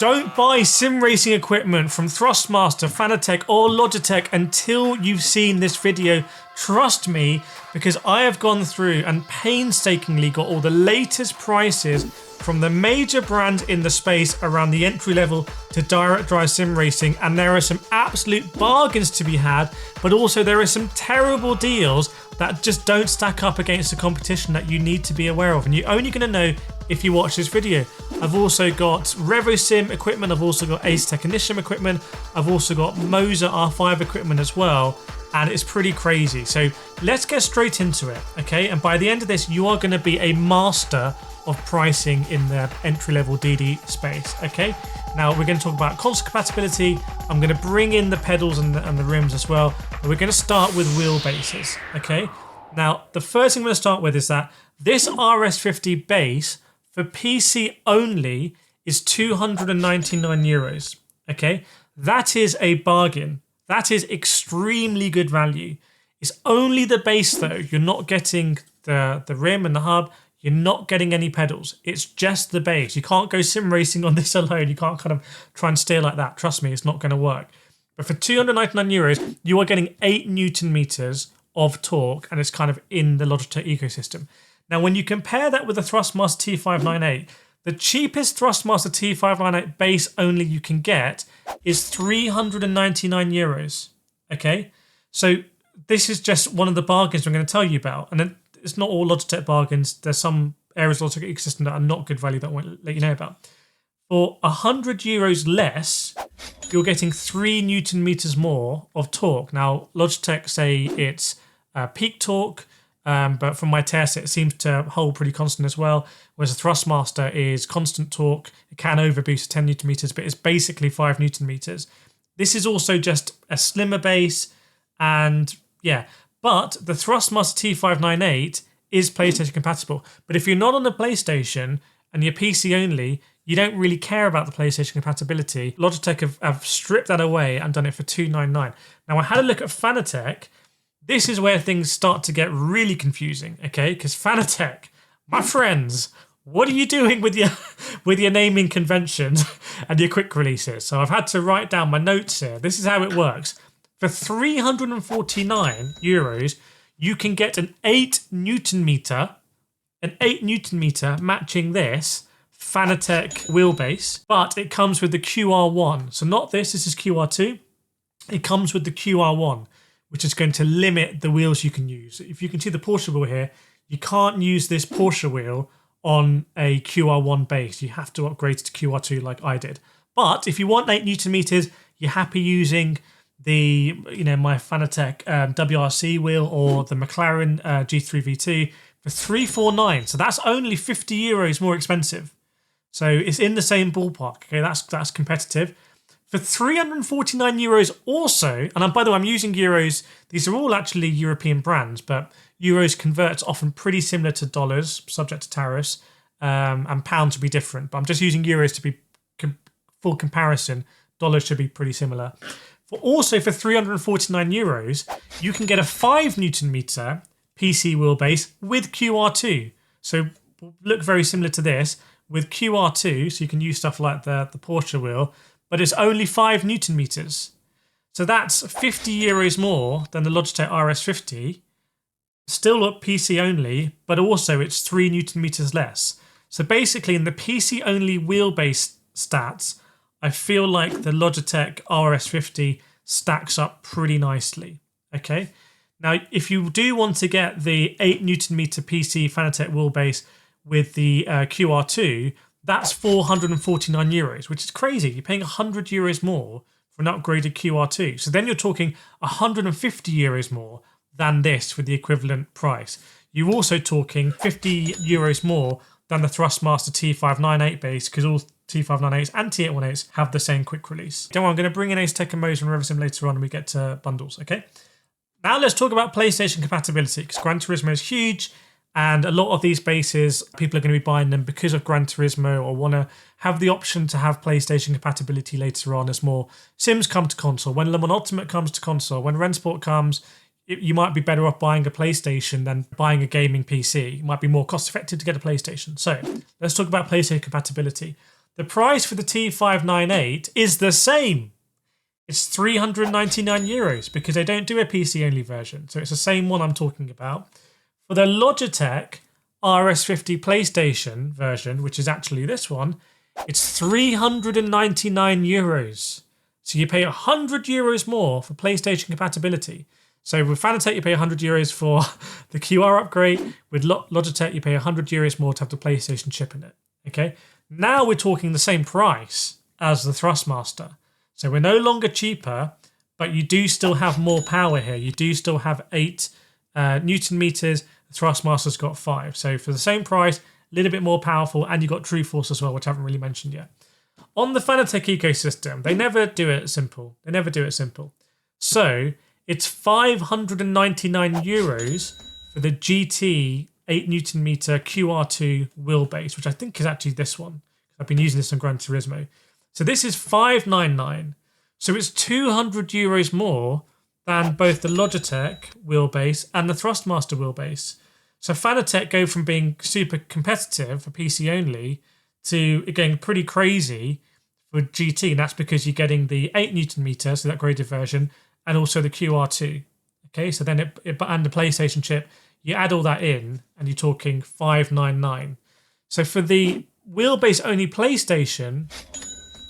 Don't buy sim racing equipment from Thrustmaster, Fanatec or Logitech until you've seen this video. Trust me, because I have gone through and painstakingly got all the latest prices from the major brands in the space around the entry level to direct drive sim racing, and there are some absolute bargains to be had, but also there are some terrible deals that just don't stack up against the competition that you need to be aware of, and you're only going to know if you watch this video. I've also got RevoSim equipment, I've also got ASETEK Initium equipment, I've also got Moza R5 equipment as well, and it's pretty crazy. So let's get straight into it, okay? And by the end of this, you are going to be a master of pricing in the entry-level DD space, okay? Now we're going to talk about console compatibility. I'm going to bring in the pedals and the rims as well, but we're going to start with wheelbases, okay? Now the first thing I'm going to start with is that this RS50 base for PC only is €299, okay? That is a bargain. That is extremely good value. It's only the base though. You're not getting the rim and the hub. You're not getting any pedals. It's just the base. You can't go sim racing on this alone. You can't kind of try and steer like that. Trust me, it's not going to work. But for €299, you are getting 8 Newton meters of torque, and it's kind of in the Logitech ecosystem. Now, when you compare that with the Thrustmaster T598, the cheapest Thrustmaster T598 base only you can get is €399. Okay, so this is just one of the bargains I'm going to tell you about, and then it's not all Logitech bargains. There's some areas of the Logitech ecosystem that are not good value that I won't let you know about. For €100 less, you're getting 3 Newton meters more of torque. Now, Logitech say it's peak torque, but from my test, it seems to hold pretty constant as well. Whereas the Thrustmaster is constant torque. It can overboost to 10 Newton meters, but it's basically 5 Newton meters. This is also just a slimmer base, and yeah. But the Thrustmaster T598 is PlayStation compatible. But if you're not on the PlayStation and you're PC only, you don't really care about the PlayStation compatibility. Logitech have stripped that away and done it for $299. Now, I had a look at Fanatec. This is where things start to get really confusing, okay? Because Fanatec, my friends, what are you doing with your naming conventions and your quick releases? So I've had to write down my notes here. This is how it works. For €349, you can get an 8 Newton meter matching this Fanatec wheelbase, but it comes with the QR1. So not this is QR2. It comes with the QR1, which is going to limit the wheels you can use. If you can see the Porsche wheel here, you can't use this Porsche wheel on a QR1 base. You have to upgrade to QR2 like I did. But if you want 8 Newton meters, you're happy using the my Fanatec WRC wheel or the McLaren G3 V2 for €349. So that's only €50 more expensive. So it's in the same ballpark. Okay, that's competitive. For €349 also, and by the way, I'm using euros. These are all actually European brands, but euros converts often pretty similar to dollars, subject to tariffs, and pounds would be different. But I'm just using euros to be full comparison. Dollars should be pretty similar. Also, for €349, you can get a 5 Newton meter PC wheelbase with QR2. So look very similar to this with QR2. So you can use stuff like the Porsche wheel, but it's only 5 Newton meters. So that's €50 more than the Logitech RS50. Still at PC only, but also it's 3 Newton meters less. So basically, in the PC only wheelbase stats, I feel like the Logitech RS50 stacks up pretty nicely, okay? Now, if you do want to get the 8 Newton meter PC Fanatec wheelbase with the QR2, that's €449, which is crazy. You're paying €100 more for an upgraded QR2. So then you're talking €150 more than this for the equivalent price. You're also talking €50 more than the Thrustmaster T598 base, because all T598s and T818s have the same quick release. Don't worry, I'm going to bring in ASETEK and Moza and RevoSim later on when we get to bundles, okay? Now let's talk about PlayStation compatibility, because Gran Turismo is huge, and a lot of these bases, people are going to be buying them because of Gran Turismo or want to have the option to have PlayStation compatibility later on as more Sims come to console. When Le Mans Ultimate comes to console, when Rennsport comes, you might be better off buying a PlayStation than buying a gaming PC. It might be more cost effective to get a PlayStation. So let's talk about PlayStation compatibility. The the price for the T598 is the same. It's 399 euros because they don't do a PC only version. So it's the same one I'm talking about. For the Logitech RS50 PlayStation version, which is actually this one, it's 399 euros. So you pay 100 euros more for PlayStation compatibility. So with Fanatec, you pay 100 euros for the QR upgrade. With Logitech, you pay 100 euros more to have the PlayStation chip in it. Okay. Now we're talking the same price as the Thrustmaster. So we're no longer cheaper, but you do still have more power here. You do still have 8 Newton meters. The Thrustmaster's got 5. So for the same price, a little bit more powerful, and you've got True Force as well, which I haven't really mentioned yet. On the Fanatec ecosystem, they never do it simple. They never do it simple. So it's 599 euros for the GT 8 Newton meter QR2 wheelbase, which I think is actually this one. I've been using this on Gran Turismo. So this is 599. So it's 200 euros more than both the Logitech wheelbase and the Thrustmaster wheelbase. So Fanatec go from being super competitive for PC only to getting pretty crazy for GT. And that's because you're getting the 8 Newton meter, so the upgraded version, and also the QR2. Okay, so then and the PlayStation chip, you add all that in and you're talking 599. So for the wheelbase only PlayStation,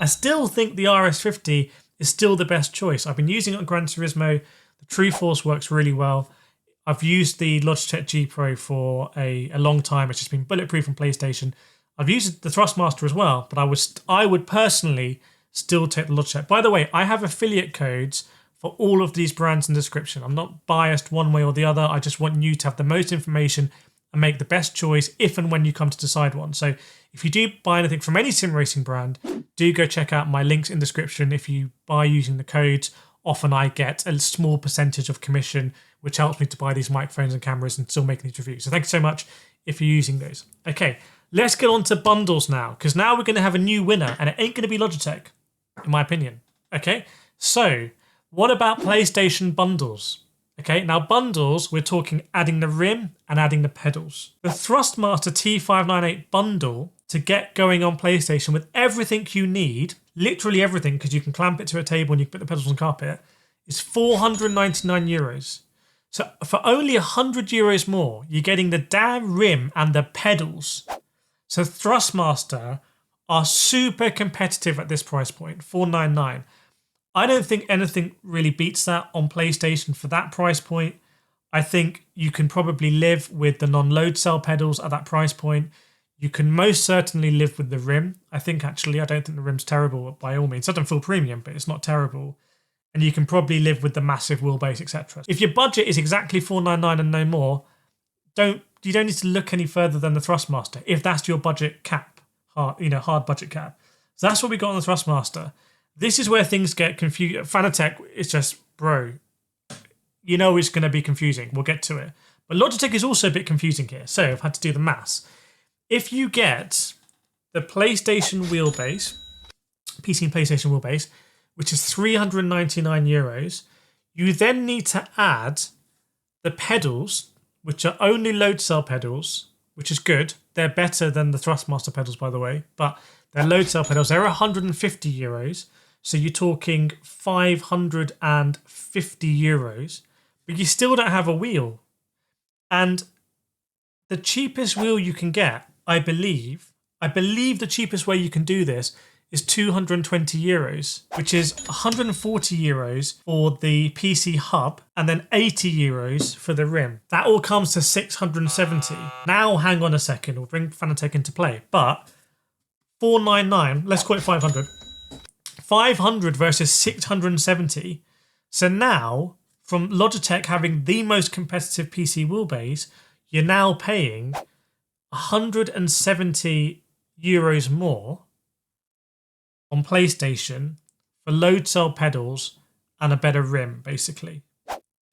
I still think the RS50 is still the best choice. I've been using it on Gran Turismo. The True Force works really well. I've used the Logitech G Pro for a long time. It's just been bulletproof on PlayStation. I've used the Thrustmaster as well, but I would personally still take the Logitech. By the way, I have affiliate codes for all of these brands in the description. I'm not biased one way or the other. I just want you to have the most information and make the best choice if and when you come to decide one. So if you do buy anything from any sim racing brand, do go check out my links in the description. If you buy using the codes, often I get a small percentage of commission, which helps me to buy these microphones and cameras and still making these reviews. So thanks so much if you're using those. Okay, let's get on to bundles now, because now we're going to have a new winner, and it ain't going to be Logitech, in my opinion. Okay, so what about PlayStation bundles? Okay, now bundles, we're talking adding the rim and adding the pedals. The Thrustmaster T598 bundle to get going on PlayStation with everything you need, literally everything, because you can clamp it to a table and you can put the pedals on carpet, is 499 euros. So for only 100 euros more, you're getting the damn rim and the pedals. So Thrustmaster are super competitive at this price point, 499. I don't think anything really beats that on PlayStation for that price point. I think you can probably live with the non-load cell pedals at that price point. You can most certainly live with the rim. I don't think the rim's terrible by all means. It doesn't feel premium, but it's not terrible. And you can probably live with the massive wheelbase, etc. If your budget is exactly 499 and no more, you don't need to look any further than the Thrustmaster if that's your budget cap, hard budget cap. So that's what we got on the Thrustmaster. This is where things get confused. Fanatec is just, bro, you know it's going to be confusing. We'll get to it. But Logitech is also a bit confusing here. So I've had to do the maths. If you get the PlayStation wheelbase, PC and PlayStation wheelbase, which is 399 euros, you then need to add the pedals, which are only load cell pedals, which is good. They're better than the Thrustmaster pedals, by the way, but they're load cell pedals. They're 150 euros. So you're talking 550 euros, but you still don't have a wheel. And the cheapest wheel you can get, I believe the cheapest way you can do this is 220 euros, which is 140 euros for the PC hub and then 80 euros for the rim. That all comes to 670. Now, hang on a second, we'll bring Fanatec into play, but 499, let's call it 500. 500 versus 670. So now, from Logitech having the most competitive PC wheelbase, you're now paying 170 euros more on PlayStation for load cell pedals and a better rim, basically.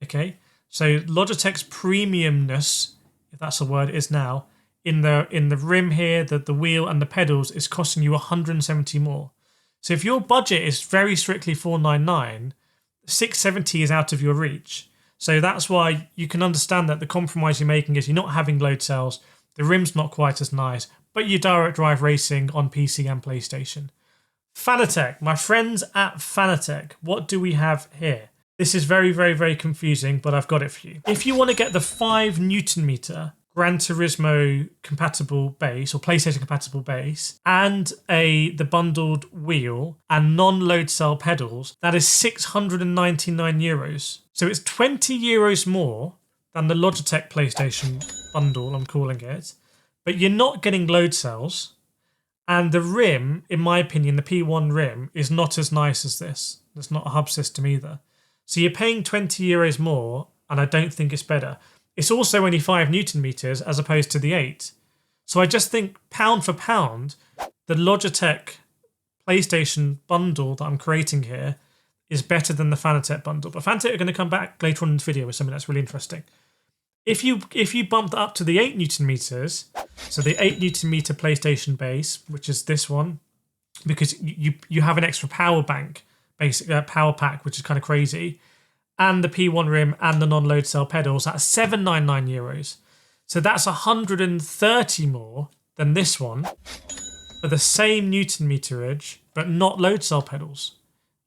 Okay, so Logitech's premiumness, if that's a word, is now in the rim here, the wheel and the pedals is costing you 170 more. So if your budget is very strictly 499, 670 is out of your reach. So that's why you can understand that the compromise you're making is you're not having load cells, the rim's not quite as nice, but you direct drive racing on PC and PlayStation. Fanatec, my friends at Fanatec, what do we have here? This is very, very, very confusing, but I've got it for you. If you want to get the 5 Newton meter Gran Turismo compatible base or PlayStation compatible base and the bundled wheel and non-load cell pedals, that is 699 euros. So it's 20 euros more than the Logitech PlayStation bundle, I'm calling it, but you're not getting load cells. And the rim, in my opinion, the P1 rim is not as nice as this. It's not a hub system either. So you're paying 20 euros more, and I don't think it's better. It's also only 5 Newton meters as opposed to the 8. So I just think pound for pound, the Logitech PlayStation bundle that I'm creating here is better than the Fanatec bundle. But Fanatec are going to come back later on in this video with something that's really interesting. If you bump that up to the 8 Newton meters, so the 8 Newton meter PlayStation base, which is this one, because you have an extra power bank, basic power pack, which is kind of crazy, and the P1 rim and the non-load cell pedals, that's 799 euros. So that's 130 more than this one for the same Newton meterage, but not load cell pedals.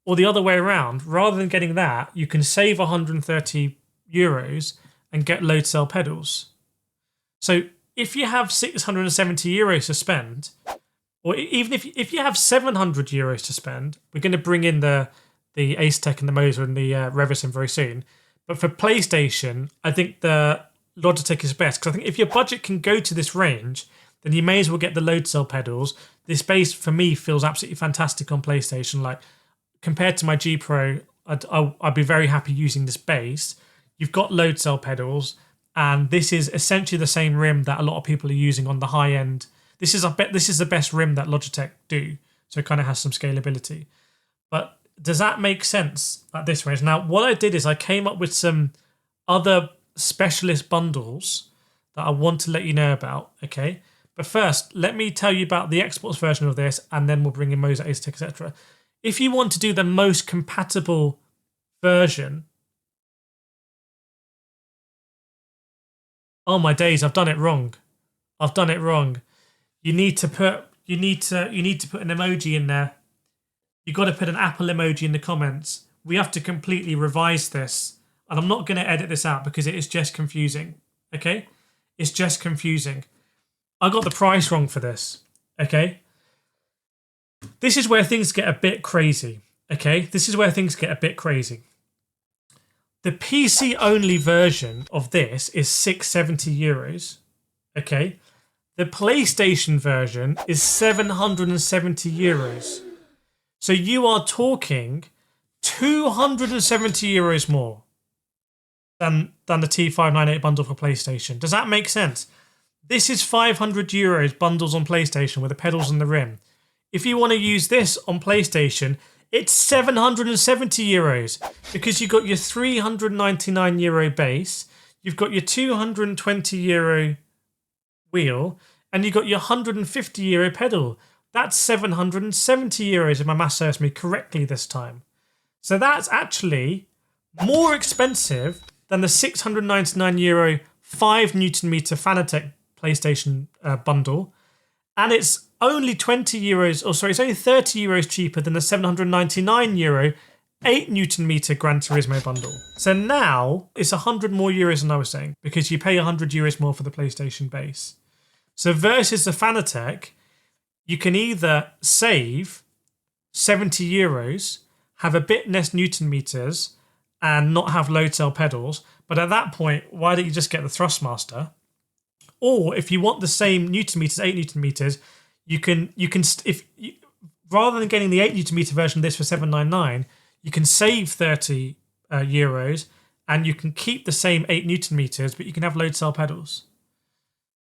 Or the other way around, rather than getting that, you can save 130 euros and get load cell pedals. So if you have 670 euros to spend, or even if you have 700 euros to spend, we're going to bring in the ASETEK and the Moza and the Reversim very soon. But for PlayStation, I think the Logitech is best, because I think if your budget can go to this range, then you may as well get the load cell pedals. This base for me feels absolutely fantastic on PlayStation. Like compared to my G Pro, I'd be very happy using this base. You've got load cell pedals, and this is essentially the same rim that a lot of people are using on the high end. This is the best rim that Logitech do, so it kind of has some scalability. But does that make sense at this range? Now, what I did is I came up with some other specialist bundles that I want to let you know about, okay? But first, let me tell you about the Xbox version of this, and then we'll bring in Moza, ASETEK, etc. If you want to do the most compatible version, oh my days, I've done it wrong. I've done it wrong. You need to put an emoji in there. You've got to put an Apple emoji in the comments. We have to completely revise this. And I'm not going to edit this out because it is just confusing. Okay? It's just confusing. I got the price wrong for this. Okay? This is where things get a bit crazy. Okay? This is where things get a bit crazy. The PC only version of this is 670 euros. Okay? The PlayStation version is 770 euros. So you are talking 270 euros more than the T598 bundle for PlayStation. Does that make sense? This is 500 euros bundles on PlayStation with the pedals and the rim. If you want to use this on PlayStation, it's 770 euros because you've got your 399 euro base, you've got your 220 euro wheel, and you've got your 150 euro pedal. That's 770 euros if my math serves me correctly this time. So that's actually more expensive than the 699 euro 5 Newton meter Fanatec PlayStation bundle. And it's only 20 euros, or sorry, it's only 30 euros cheaper than the 799 euro 8 Newton meter Gran Turismo bundle. So now it's 100 more euros than I was saying, because you pay 100 euros more for the PlayStation base. So versus the Fanatec, you can either save 70 euros, have a bit less Newton meters, and not have load cell pedals. But at that point, why don't you just get the Thrustmaster? Or if you want the same Newton meters, 8 Newton meters, rather than getting the 8 Newton meter version of this for 799, you can save 30 euros, and you can keep the same 8 Newton meters, but you can have load cell pedals.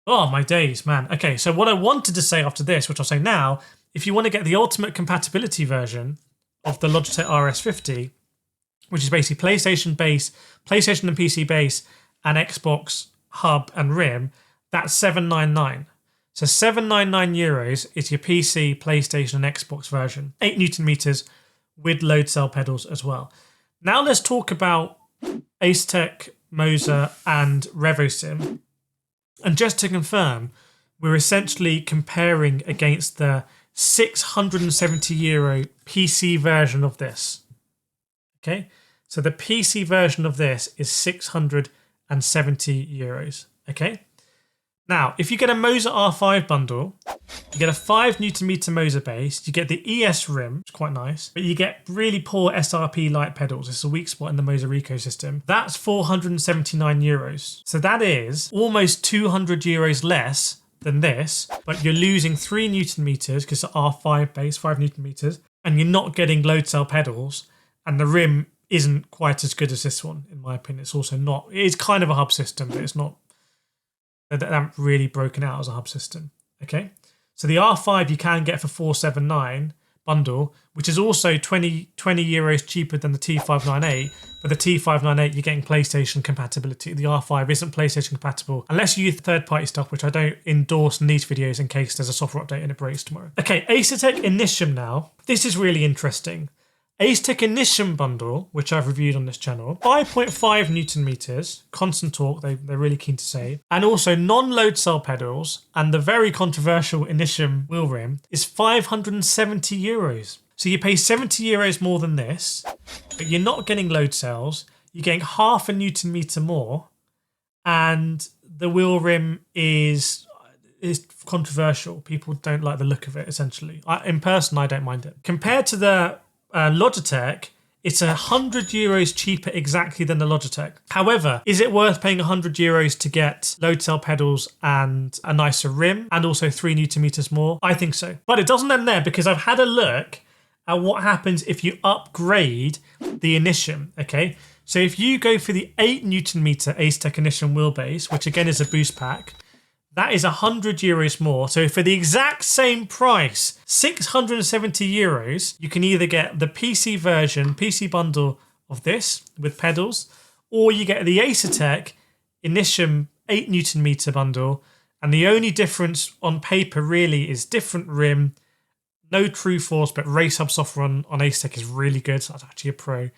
Oh, my days, man. Okay, so what I wanted to say after this, which I'll say now, if you want to get the ultimate compatibility version of the Logitech RS50, which is basically PlayStation base, PlayStation and PC base, and Xbox hub and rim, that's 799. So 799 euros is your PC, PlayStation, and Xbox version. 8 Newton meters with load cell pedals as well. Now let's talk about ASETEK, Moza, and Reversim. And just to confirm, we're essentially comparing against the €670 PC version of this. Okay, so the PC version of this is €670. Okay, now if you get a Moza R5 bundle, you get a 5Nm Moza base, you get the ES rim, which is quite nice, but you get really poor SRP light pedals. It's a weak spot in the Moza ecosystem. That's €479. So that is almost €200 less than this, but you're losing 3Nm because it's R5 base, 5Nm, and you're not getting load cell pedals, and the rim isn't quite as good as this one, in my opinion. It's also not, it is kind of a hub system, but it's not, they haven't really broken out as a hub system. Okay, so the R5 you can get for 479 bundle, which is also €20 cheaper than the T598, but the T598 you're getting PlayStation compatibility. The R5 isn't PlayStation compatible unless you use third-party stuff, which I don't endorse in these videos in case there's a software update and it breaks tomorrow. Okay, ASETEK Initium now. This is really interesting. ASETEK Initium bundle, which I've reviewed on this channel, 5.5 Nm, constant torque, they're really keen to say, and also non-load cell pedals, and the very controversial Initium wheel rim is €570. So you pay €70 more than this, but you're not getting load cells, you're getting half a Nm more, and the wheel rim is controversial. People don't like the look of it, essentially. In person, I don't mind it. Compared to the Logitech, it's €100 cheaper exactly than the Logitech. However, is it worth paying €100 to get load cell pedals and a nicer rim and also 3Nm more? I think so. But it doesn't end there, because I've had a look at what happens if you upgrade the Initium. Okay, so if you go for the 8Nm ASETEK Initium wheelbase, which again is a boost pack, that is €100 more. So for the exact same price, €670, you can either get the PC version, PC bundle of this with pedals, or you get the ASETEK Initium 8Nm bundle. And the only difference on paper really is different rim, no true force, but race hub software on ASETEK is really good. So that's actually a pro.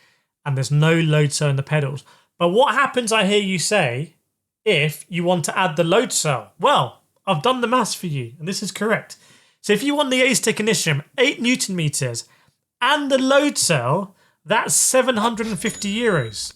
And there's no load cell in the pedals. But what happens, I hear you say, if you want to add the load cell? Well, I've done the maths for you, and this is correct. So if you want the ASETEK Initium 8Nm and the load cell, that's €750.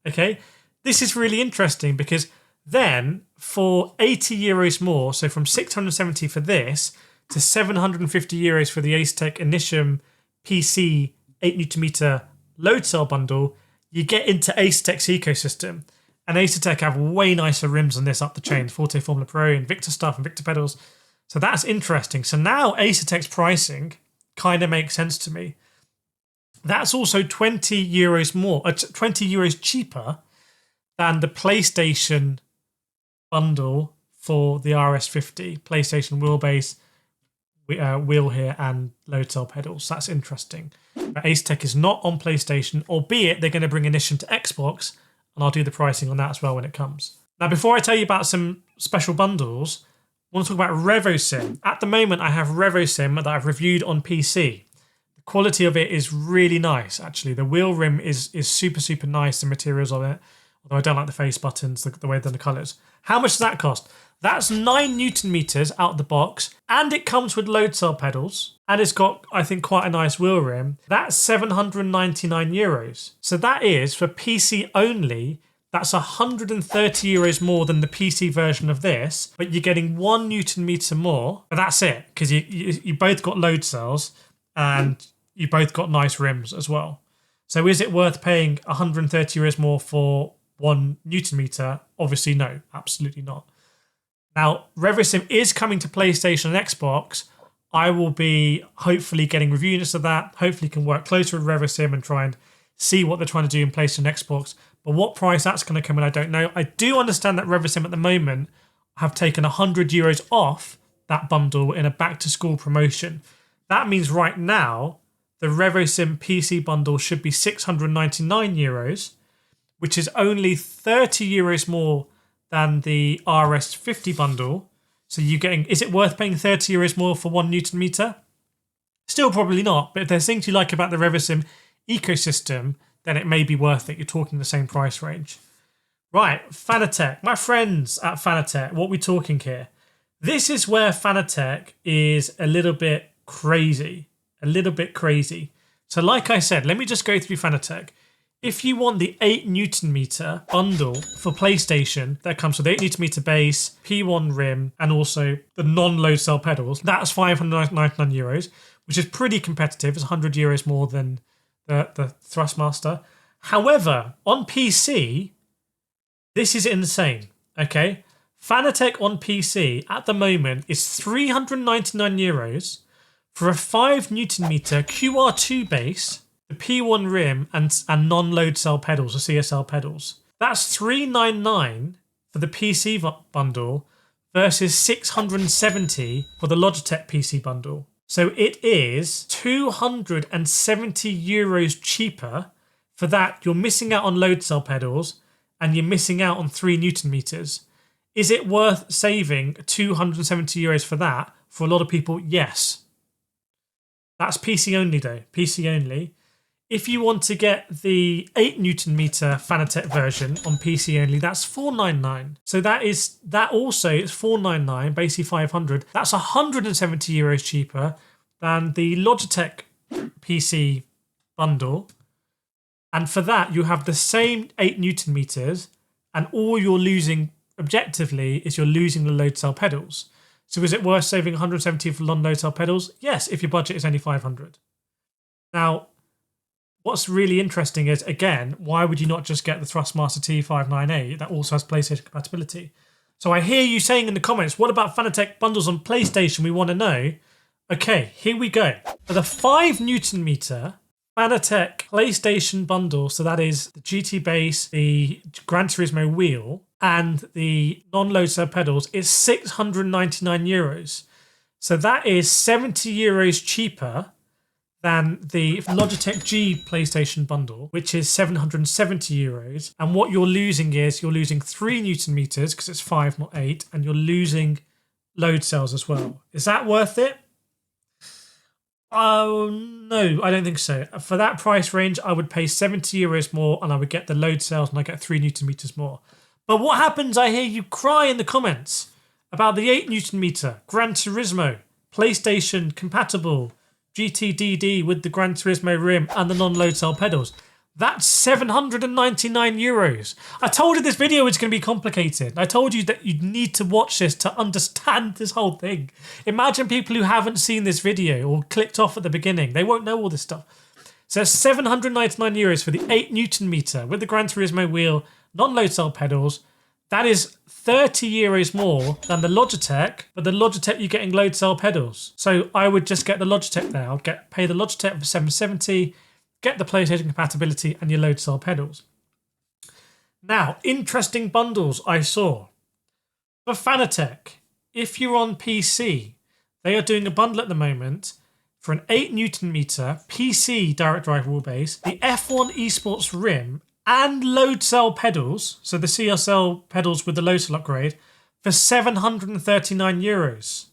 Okay, this is really interesting, because then for €80 more, so from 670 for this to €750 for the ASETEK Initium PC 8Nm load cell bundle, you get into ASETEK's ecosystem. And ASETEK have way nicer rims than this up the chain, Forte Formula Pro, Invicta stuff, Invicta pedals. So that's interesting. So now ASETEK's pricing kind of makes sense to me. That's also €20 more, €20 cheaper than the PlayStation bundle for the RS50, PlayStation wheelbase, wheel here, and load cell pedals. That's interesting. But ASETEK is not on PlayStation, albeit they're going to bring Initium to Xbox, and I'll do the pricing on that as well when it comes. Now, before I tell you about some special bundles, I want to talk about RevoSim. At the moment, I have RevoSim that I've reviewed on PC. The quality of it is really nice, actually. The wheel rim is super, super nice, the materials of it. Although I don't like the face buttons, the way they're the colours. How much does that cost? That's 9Nm out the box, and it comes with load cell pedals, and it's got, I think, quite a nice wheel rim. That's €799. So that is, for PC only, that's €130 more than the PC version of this, but you're getting 1Nm more, but that's it, because you both got load cells, and you both got nice rims as well. So is it worth paying €130 more for 1Nm? Obviously no, absolutely not. Now, RevoSim is coming to PlayStation and Xbox. I will be hopefully getting reviews of that. Hopefully can work closer with RevoSim and try and see what they're trying to do in PlayStation and Xbox. But what price that's going to come in, I don't know. I do understand that RevoSim at the moment have taken €100 off that bundle in a back-to-school promotion. That means right now, the RevoSim PC bundle should be €699, which is only €30 more than the RS50 bundle. So you're getting, is it worth paying €30 more for 1Nm? Still probably not, but if there's things you like about the RevoSim ecosystem, then it may be worth it. You're talking the same price range. Right, Fanatec. My friends at Fanatec, what are we talking here? This is where Fanatec is a little bit crazy. So like I said, let me just go through Fanatec. If you want the 8 Newton meter bundle for PlayStation that comes with 8 Newton meter base, P1 rim, and also the non-load cell pedals, that's €599, which is pretty competitive. It's €100 more than the Thrustmaster. However, on PC, this is insane. Okay, Fanatec on PC at the moment is €399 for a 5 Newton meter QR2 base, the P1 rim, and non-load cell pedals, or CSL pedals. That's $399 for the PC bundle versus $670 for the Logitech PC bundle. So it is €270 cheaper. For that, you're missing out on load cell pedals and you're missing out on 3 Newton meters. Is it worth saving €270 for that? For a lot of people, yes. That's PC only though, PC only. If you want to get the 8 Newton meter Fanatec version on PC only, that's $499. So that also is $499, basically $500. That's €170 cheaper than the Logitech PC bundle. And for that, you have the same 8 Newton meters, and all you're losing objectively is you're losing the load cell pedals. So is it worth saving $170 for non-load cell pedals? Yes, if your budget is only $500. Now, what's really interesting is, again, why would you not just get the Thrustmaster T598 that also has PlayStation compatibility? So I hear you saying in the comments, what about Fanatec bundles on PlayStation? We want to know. Okay, here we go. For the 5 Newton meter Fanatec PlayStation bundle, so that is the GT base, the Gran Turismo wheel, and the non-load cell pedals, is €699. So that is €70 cheaper than the Logitech G PlayStation bundle, which is €770. And what you're losing is you're losing 3 Newton meters because it's 5, not 8, and you're losing load cells as well. Is that worth it? Oh, no, I don't think so. For that price range, I would pay €70 more and I would get the load cells and I get 3 Newton meters more. But what happens, I hear you cry in the comments about the 8 Newton meter Gran Turismo, PlayStation compatible, GTDD with the Gran Turismo rim and the non-load cell pedals. That's €799. I told you this video was going to be complicated. I told you that you'd need to watch this to understand this whole thing. Imagine people who haven't seen this video or clicked off at the beginning. They won't know all this stuff. So €799 for the 8 Newton meter with the Gran Turismo wheel, non-load cell pedals. That is €30 more than the Logitech, but the Logitech you're getting load cell pedals. So I would just get the Logitech there. I'll pay the Logitech for $770, get the PlayStation compatibility and your load cell pedals. Now, interesting bundles I saw. For Fanatec, if you're on PC, they are doing a bundle at the moment for an 8 Newton meter PC direct drive wheelbase, the F1 esports rim, and load cell pedals, so the CSL pedals with the load cell upgrade, for €739.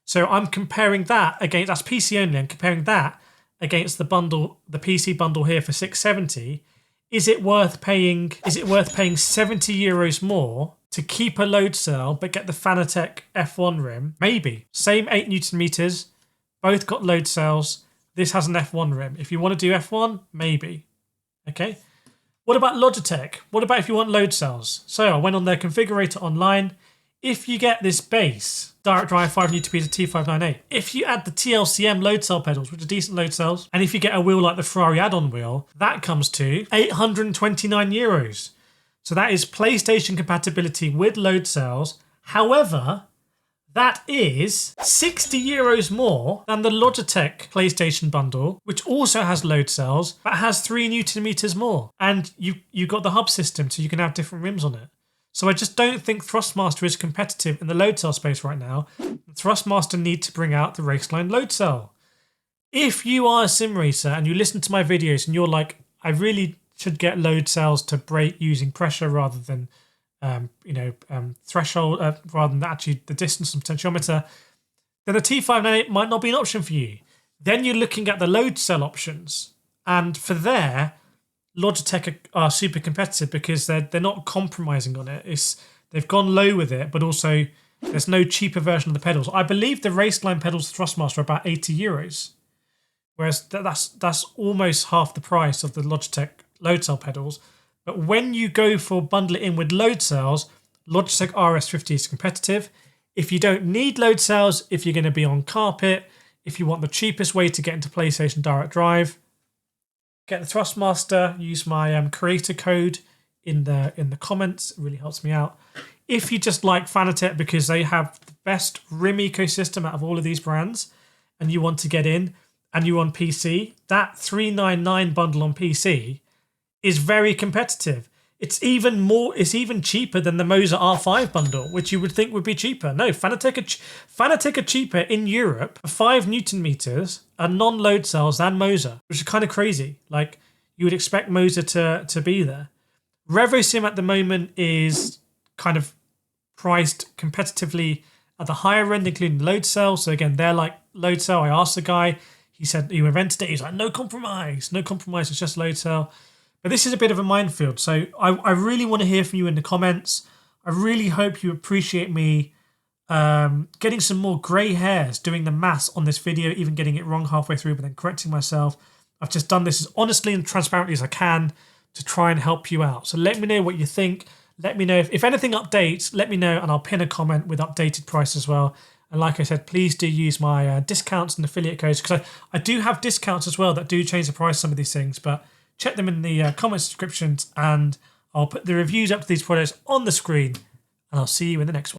So I'm comparing that against, that's PC only, I'm comparing that against the bundle, the PC bundle here for €670. Is it worth paying €70 more to keep a load cell but get the Fanatec F1 rim? Maybe. Same 8 Newton meters, both got load cells. This has an F1 rim. If you want to do F1, maybe. Okay. What about Logitech? What about if you want load cells? So I went on their configurator online. If you get this base, direct drive 5 Newton meter T598, if you add the TLCM load cell pedals, which are decent load cells, and if you get a wheel like the Ferrari add-on wheel, that comes to €829. So that is PlayStation compatibility with load cells. However, that is €60 more than the Logitech PlayStation bundle, which also has load cells, but has 3 Newton meters more. And you got the hub system, so you can have different rims on it. So I just don't think Thrustmaster is competitive in the load cell space right now. Thrustmaster need to bring out the Raceline load cell. If you are a sim racer and you listen to my videos and you're like, I really should get load cells to brake using pressure rather than threshold, rather than actually the distance and potentiometer, then the T598 might not be an option for you. Then you're looking at the load cell options. And for there, Logitech are super competitive because they're not compromising on it. They've gone low with it, but also There's no cheaper version of the pedals. I believe the Raceline pedals Thrustmaster are about €80, whereas that's almost half the price of the Logitech load cell pedals. But when you go for bundle it in with load cells, Logitech RS50 is competitive. If you don't need load cells, if you're going to be on carpet, if you want the cheapest way to get into PlayStation Direct Drive, get the Thrustmaster. Use my creator code in the comments. It really helps me out. If you just like Fanatec because they have the best RIM ecosystem out of all of these brands, and you want to get in, and you're on PC, that 399 bundle on PC is very competitive. It's even cheaper than the Moza R5 bundle, which you would think would be cheaper. No, Fanatec are cheaper in Europe for 5 Newton meters and non-load cells than Moza, which is kind of crazy. Like, you would expect Moza to be there. RevoSim at the moment is kind of priced competitively at the higher end, including load cell. So again, they're like load cell. I asked the guy, he said he rented it. He's like, no compromise, it's just load cell. But this is a bit of a minefield. So I really want to hear from you in the comments. I really hope you appreciate me getting some more grey hairs doing the maths on this video, even getting it wrong halfway through, but then correcting myself. I've just done this as honestly and transparently as I can to try and help you out. So let me know what you think. Let me know if anything updates, let me know, and I'll pin a comment with updated price as well. And like I said, please do use my discounts and affiliate codes, because I do have discounts as well that do change the price of some of these things, but check them in the comments descriptions, and I'll put the reviews up to these products on the screen, and I'll see you in the next one.